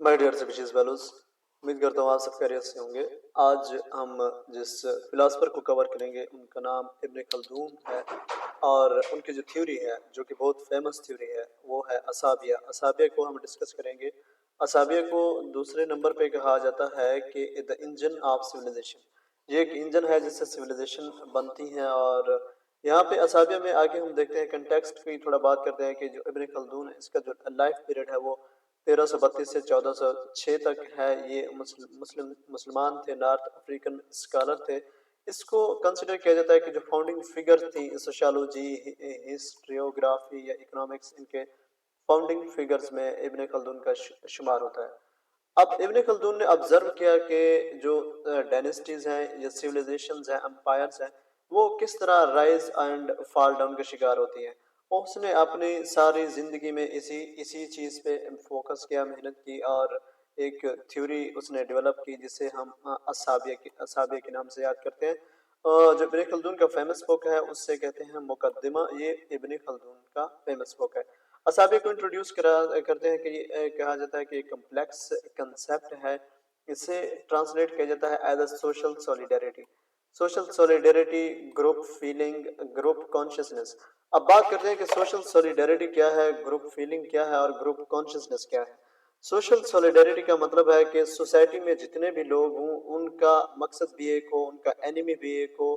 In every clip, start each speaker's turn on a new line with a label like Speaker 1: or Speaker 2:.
Speaker 1: My dear species fellows, उम्मीद करता हूँ आप सब खैरियत से होंगे। आज हम जिस फिलासफर को कवर करेंगे उनका नाम इब्न खल्दून है, और उनकी जो थ्योरी है जो कि बहुत फेमस थ्योरी है वो है असाबिया। असाबिया को हम डिस्कस करेंगे। असाबिया को दूसरे नंबर पे कहा जाता है कि द इंजन ऑफ सिविलाइजेशन। ये एक इंजन है जिससे सिविलाइजेशन बनती है। और यहाँ पे असाबिया में आगे हम देखते हैं कंटेक्स्ट की थोड़ा बात करते हैं कि जो इब्न खल्दून है इसका जो लाइफ पीरियड है वो 1332 से 1406 तक है। ये मुसलमान थे, नॉर्थ अफ्रीकन स्कॉलर थे। इसको कंसिडर किया जाता है कि जो फाउंडिंग फिगर थी सोशियोलॉजी, हिस्ट्रियोग्राफी या इकोनॉमिक्स, इनके फाउंडिंग फिगर्स में इब्न खल्दून का शुमार होता है। अब इब्न खल्दून ने ऑब्जर्व किया कि जो डायनेस्टीज हैं या सिविलाइजेशंस हैं, एम्पायर्स हैं, वो किस तरह राइज एंड फॉल डाउन का शिकार होती हैं। उसने अपनी सारी ज़िंदगी में इसी इसी चीज़ पे फोकस किया, मेहनत की, और एक थ्योरी उसने डेवलप की जिसे हम असाबिया के नाम से याद करते हैं। जो इब्न खल्दून का फेमस बुक है उससे कहते हैं मुकद्दिमा। ये इब्न खल्दून का फेमस बुक है। असाबिया को इंट्रोड्यूस करते हैं कि ये कहा जाता है कि कम्प्लेक्स कंसेप्ट है। इसे ट्रांसलेट किया जाता है as a social solidarity. Social solidarity, group feeling, group consciousness. अब बात करते हैं कि सोशल सॉलिडेरिटी क्या है, ग्रुप फीलिंग क्या है और ग्रुप कॉन्शियसनेस क्या है। सोशल सॉलिडेरिटी का मतलब है कि सोसाइटी में जितने भी लोग हों उनका मकसद भी एक हो, उनका एनिमी भी एक हो,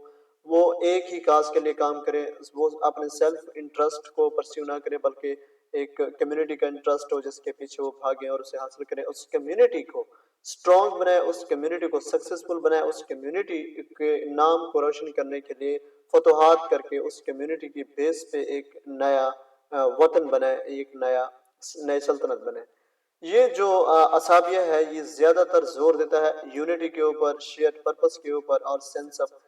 Speaker 1: वो एक ही काज के लिए काम करें, वो अपने सेल्फ इंटरेस्ट को परस्यू ना करें बल्कि एक कम्युनिटी का इंटरेस्ट हो जिसके पीछे वो भागें और उसे हासिल करें। उस कम्युनिटी को स्ट्रॉन्ग बनाए, उस कम्युनिटी को सक्सेसफुल बनाए, उस कम्युनिटी के नाम को रोशन करने के लिए फतोहात करके उस कम्युनिटी की बेस पे एक नया वतन बनाए, एक नई सल्तनत बने। ये जो असाबिया है ये ज्यादातर जोर देता है यूनिटी के ऊपर, शेयर पर्पस के ऊपर और sense of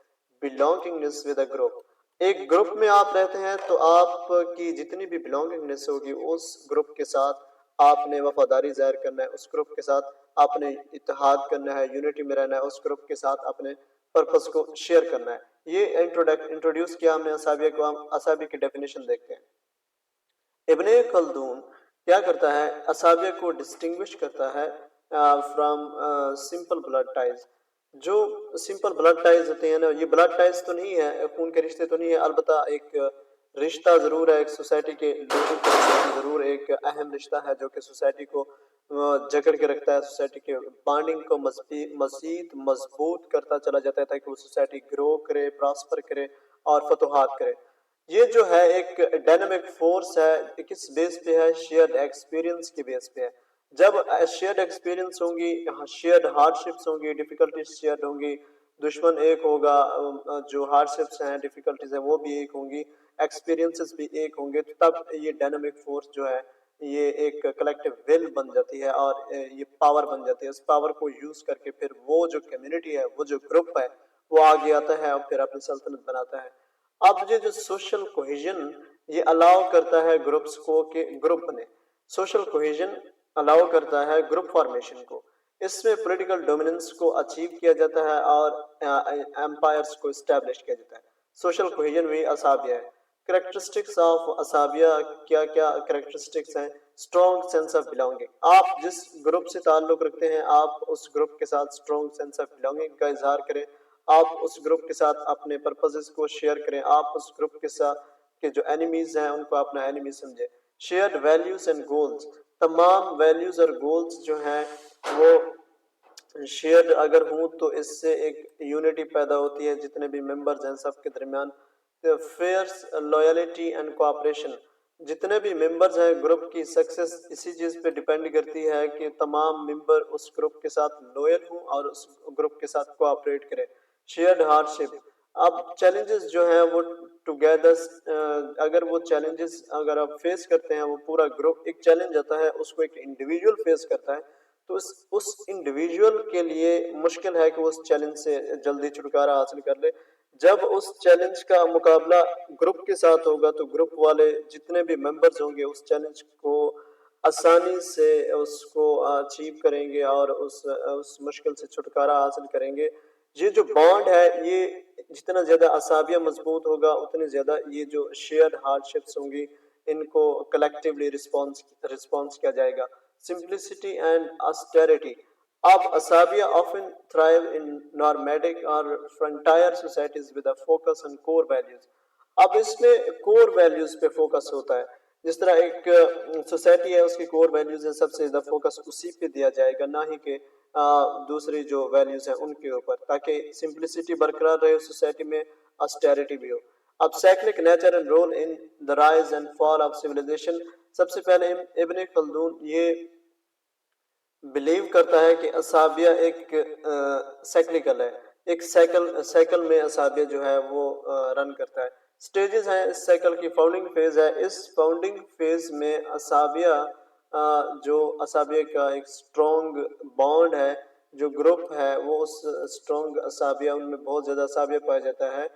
Speaker 1: belongingness with a group. एक ग्रुप में आप रहते हैं तो आपकी जितनी भी बिलोंगिंगनेस होगी उस ग्रुप के साथ आपने वफादारी जाहिर करना है, उस ग्रुप के साथ आपने इत्तेहाद करना है, यूनिटी में रहना है, उस ग्रुप के साथ अपने पर्पस को शेयर करना है। ये इंट्रोड्यूस किया हमने असाबिया को। हम असाबिया की डेफिनेशन देखते हैं। इब्ने खल्दून क्या करता है, असाबिया को डिस्टिंग्विश करता है फ्रॉम सिंपल ब्लड टाइज। जो सिंपल ब्लड टाइज होते हैं ना, ये ब्लड टाइज तो नहीं है, खून के रिश्ते तो नहीं है, अलबत्ता एक रिश्ता जरूर है, एक सोसाइटी के लोगों के साथ जरूर एक अहम रिश्ता है जो कि सोसाइटी को जकड़ के रखता है, सोसाइटी के बॉन्डिंग को मजीद मजबूत करता चला जाता है ताकि वो सोसाइटी ग्रो करे, प्रॉस्पर करे और फतोहात करे। ये जो है एक डायनामिक फोर्स है, किस बेस पे है, शेयर्ड एक्सपीरियंस के बेस पे है। जब शेयर्ड एक्सपीरियंस होंगी, शेयर्ड हार्डशिप्स होंगी, डिफिकल्टीज शेयर्ड होंगी, दुश्मन एक होगा, जो हार्डशिप्स हैं, डिफिकल्टीज हैं वो भी एक होंगी, एक्सपीरियंसेस भी एक होंगे, तो तब ये डायनामिक फोर्स जो है ये एक कलेक्टिव विल बन जाती है और ये पावर बन जाती है। इस पावर को यूज करके फिर वो जो कम्युनिटी है, वो जो ग्रुप है, वो आगे आता है और फिर अपनी सल्तनत बनाता है। अब ये जो सोशल कोहेजन ये अलाउ करता है ग्रुप्स को कि ग्रुप बने। सोशल कोहेजन अलाउ करता है ग्रुप फॉर्मेशन को। इसमें पॉलिटिकल डोमिनेंस को अचीव किया जाता है और एम्पायर्स को स्टैब्लिश किया जाता है। सोशल कोहेजन भी असाबिया है। करेक्टरिस्टिक्स ऑफ असाबिया क्या क्या करेक्टरिस्टिक्स हैं? Strong sense of belonging. आप जिस ग्रुप से ताल्लुक रखते हैं आप उस ग्रुप के साथ स्ट्रॉन्ग सेंस ऑफ बिलोंगिंग का इजहार करें। आप उस ग्रुप के साथ अपने पर्पसेस को शेयर करें। आप उस ग्रुप के साथ के जो एनिमीज हैं उनको अपना एनिमी समझें। Shared values and goals. तमाम वैल्यूज और गोल्स जो हैं वो शेयर्ड अगर हूँ तो इससे एक यूनिटी पैदा होती है जितने भी मेंबर्स हैं सब के दरमियान। फेयर्स, लॉयलिटी एंड कोऑपरेशन। जितने भी मेंबर्स हैं ग्रुप की सक्सेस इसी चीज़ पे डिपेंड करती है कि तमाम मेंबर उस ग्रुप के साथ लॉयल हों और उस ग्रुप के साथ कोऑपरेट करें। Shared hardship. अब चैलेंजेस जो हैं वो टुगेदर, अगर वो चैलेंजेस अगर आप फेस करते हैं, वो पूरा ग्रुप एक चैलेंज आता है उसको एक इंडिविजुअल फेस करता है तो उस इंडिविजुअल के लिए मुश्किल है कि वो उस चैलेंज से जल्दी छुटकारा हासिल कर ले। जब उस चैलेंज का मुकाबला ग्रुप के साथ होगा तो ग्रुप वाले जितने भी मेंबर्स होंगे उस चैलेंज को आसानी से उसको अचीव करेंगे और उस मुश्किल से छुटकारा हासिल करेंगे। ये जो बॉन्ड है ये जितना ज्यादा असाबिया मजबूत होगा उतनी ज्यादा ये जो शेयर्ड हार्डशिप्स होंगी ان کو کلیکٹیولی رسپانس کیا جائے گا. Simplicity and آسٹیرٹی. اب اسابیہ often thrive in nomadic or frontier societies with a focus on core values. اب اس میں کور ویلیوز پہ فوکس ہوتا ہے. جس طرح ایک سوسائٹی ہے اس کی کور ویلیوز ہے، سب سے زیادہ فوکس اسی پہ دیا جائے گا، نہ ہی کہ دوسری جو ویلیوز ہیں ان کے اوپر، تاکہ سمپلسٹی برقرار رہے اس سوسائٹی میں، آسٹیرٹی بھی ہو. اب cyclic nature and role in the rise and fall of civilization. سب سے پہلے ابن خلدون یہ بلیو کرتا ہے کہ اسابیہ ایک سائیکلیکل ہے، ایک سائیکل میں اسابیہ جو ہے وہ رن کرتا ہے. سٹیجز ہیں اس سائیکل کی. فاؤنڈنگ فیز ہے. اس فاؤنڈنگ فیز میں اسابیہ جو اسابیہ کا ایک سٹرونگ بانڈ ہے، جو گروپ ہے، وہ اس سٹرونگ اسابیہ، ان میں بہت زیادہ اسابیہ پایا جاتا ہے،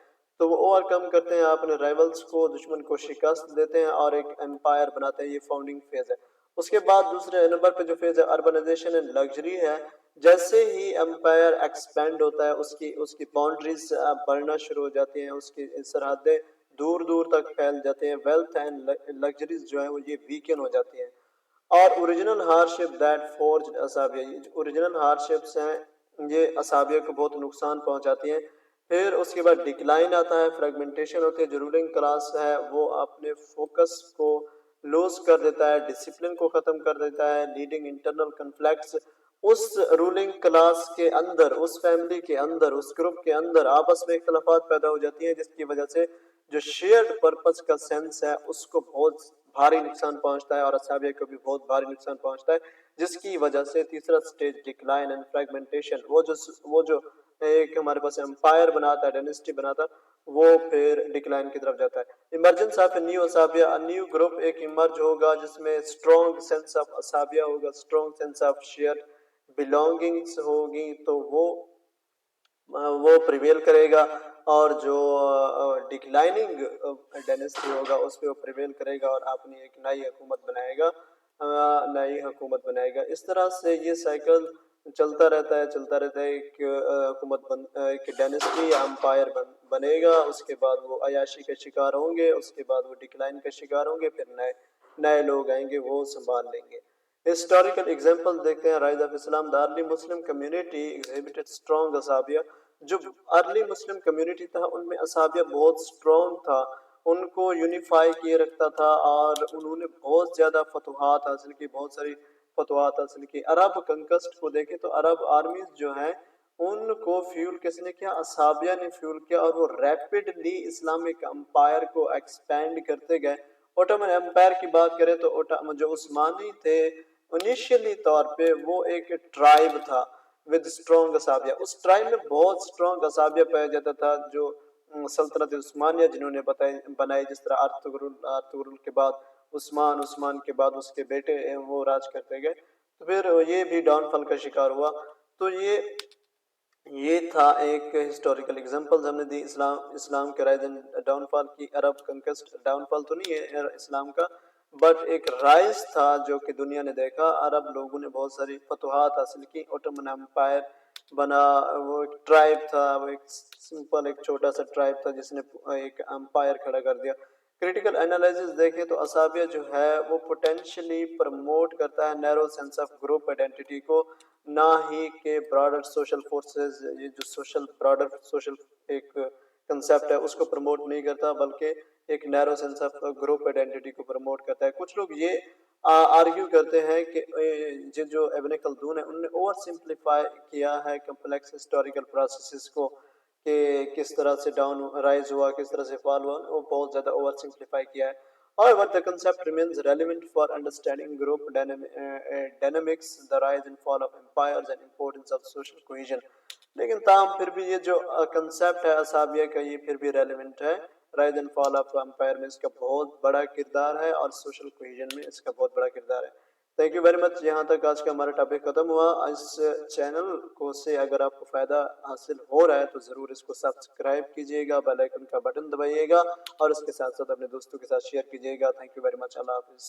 Speaker 1: تو وہ اوور کم کرتے ہیں اپنے رائولز کو، دشمن کو شکست دیتے ہیں اور ایک امپائر بناتے ہیں. یہ فاؤنڈنگ فیز ہے. اس کے بعد دوسرے نمبر پہ جو فیز ہے اربنائزیشن اینڈ لگژری ہے. جیسے ہی امپائر ایکسپینڈ ہوتا ہے اس کی باؤنڈریز بڑھنا شروع ہو جاتی ہیں، اس کی سرحدیں دور دور تک پھیل جاتے ہیں. ویلتھ اینڈ لگژریز جو ہیں وہ یہ ویکن ہو جاتی ہیں. اور اوریجنل ہارڈشپ دیٹ فورجڈ اسابیہ. یہ اوریجنل ہارڈشپس ہیں یہ اسابیہ کو بہت نقصان پہنچاتی ہیں. پھر اس کے بعد ڈکلائن آتا ہے، فریگمنٹیشن ہوتی ہے. جو رولنگ کلاس ہے وہ اپنے فوکس کو لوز کر دیتا ہے، ڈسپلن کو ختم کر دیتا ہے، لیڈنگ انٹرنل کنفلکٹس. اس رولنگ کلاس کے اندر، اس فیملی کے اندر، اس گروپ کے اندر آپس میں اختلافات پیدا ہو جاتی ہیں، جس کی وجہ سے جو شیئرڈ پرپس کا سینس ہے اس کو بہت بھاری نقصان پہنچتا ہے، اور اسابیہ کو بھی بہت بھاری نقصان پہنچتا ہے، جس کی وجہ سے تیسرا سٹیج ڈکلائن اینڈ فریگمنٹیشن. وہ جو ایک ہمارے پاس امپائر بناتا ہے، ڈائنسٹی بناتا ہے، وہ پھر ڈکلائن کی طرف جاتا ہے. ایمرجنس آف اے نیو اسابیہ. ا نیو گروپ ایک ایمرج ہوگا جس میں اسٹرانگ سینس آف اسابیہ ہوگا، strong sense of shared belongings ہوگی، تو وہ پریویل کرے گا. اور جو ڈکلائننگ ڈائنسٹی ہوگا اس پہ وہ پریویل کرے گا اور اپنی ایک نئی حکومت بنائے گا. اس طرح سے یہ سائیکل چلتا رہتا ہے. ایک حکومت ایک ڈائنسٹی یا امپائر بنے گا، اس کے بعد وہ عیاشی کے شکار ہوں گے، اس کے بعد وہ ڈکلائن کا شکار ہوں گے، پھر نئے لوگ آئیں گے، وہ سنبھال لیں گے. ہسٹوریکل ایگزامپل دیکھتے ہیں. Rise of Islam. The early Muslim community exhibited strong اسابیہ. جو ارلی مسلم کمیونٹی تھا ان میں اسابیہ بہت اسٹرانگ تھا، ان کو یونیفائی کیے رکھتا تھا، اور انہوں نے بہت زیادہ فتوحات حاصل کی، بہت ساری فتوحات حاصل کی. عرب کنکسٹ کو دیکھیں تو عرب آرمیز جو ہیں ان کو فیول کس نے کیا؟ اسابیہ نے فیول کیا، اور وہ ریپڈلی اسلامک امپائر کو ایکسپینڈ کرتے گئے. اوٹومن امپائر کی بات کریں تو جو عثمانی تھے انیشیلی طور پہ وہ ایک ٹرائب تھا ود اسٹرانگ اسابیہ. اس ٹرائب میں بہت اسٹرانگ اسابیہ پایا جاتا تھا، جو سلطنت عثمانیہ جنہوں نے بنائی. جس طرح ارطغرل کے بعد عثمان کے بعد اس کے بیٹے وہ راج کرتے گئے، تو پھر یہ بھی ڈاؤن فال کا شکار ہوا. تو یہ تھا ایک ہسٹوریکل ایگزامپل ہم نے دی اسلام کے رائز اینڈ ڈاؤن فال کی. عرب کنکسٹ ڈاؤن فال تو نہیں ہے اسلام کا، بٹ ایک رائز تھا جو کہ دنیا نے دیکھا. عرب لوگوں نے بہت ساری فتوحات حاصل کی، اوٹومن امپائر بنا. وہ ایک ٹرائب تھا، وہ ایک سمپل ایک چھوٹا سا ٹرائب تھا جس نے ایک امپائر کھڑا کر دیا. کریٹیکل انالائسز دیکھیں تو اسابیہ جو ہے وہ پوٹینشلی پروموٹ کرتا ہے نیرو سینس آف گروپ آئیڈینٹی کو، نہ ہی کہ براڈر سوشل فورسز. یہ جو براڈر سوشل ایک کنسیپٹ ہے اس کو پروموٹ نہیں کرتا، بلکہ ایک نیرو سینس آف گروپ آئیڈینٹی کو پروموٹ کرتا ہے. کچھ لوگ یہ آرگیو کرتے ہیں کہ جو ابن خلدون ہے ان نے اوور سمپلیفائی کیا ہے کمپلیکس ہسٹوریکل پروسیسز کو، کہ کس طرح سے ڈاؤن رائز ہوا، کس طرح سے فال ہوا، وہ بہت زیادہ اوور سمپلیفائی کیا ہے. However, the concept remains relevant for understanding group dynamics, the rise and fall of empires, and importance of social cohesion. لیکن تاہم پھر بھی یہ جو کنسیپٹ ہے اسابیہ کا یہ پھر بھی ریلیونٹ ہے. Rise and fall of empire میں اس کا بہت بڑا کردار ہے، اور سوشل کوہیژن میں اس کا بہت بڑا کردار ہے. تھینک یو ویری مچ. یہاں تک آج کا ہمارا ٹاپک ختم ہوا. اس چینل کو سے اگر آپ کو فائدہ حاصل ہو رہا ہے تو ضرور اس کو سبسکرائب کیجیے گا، بیل آئیکن کا بٹن دبائیے گا، اور اس کے ساتھ ساتھ اپنے دوستوں کے ساتھ شیئر کیجیے گا. Thank you very much. اللہ حافظ.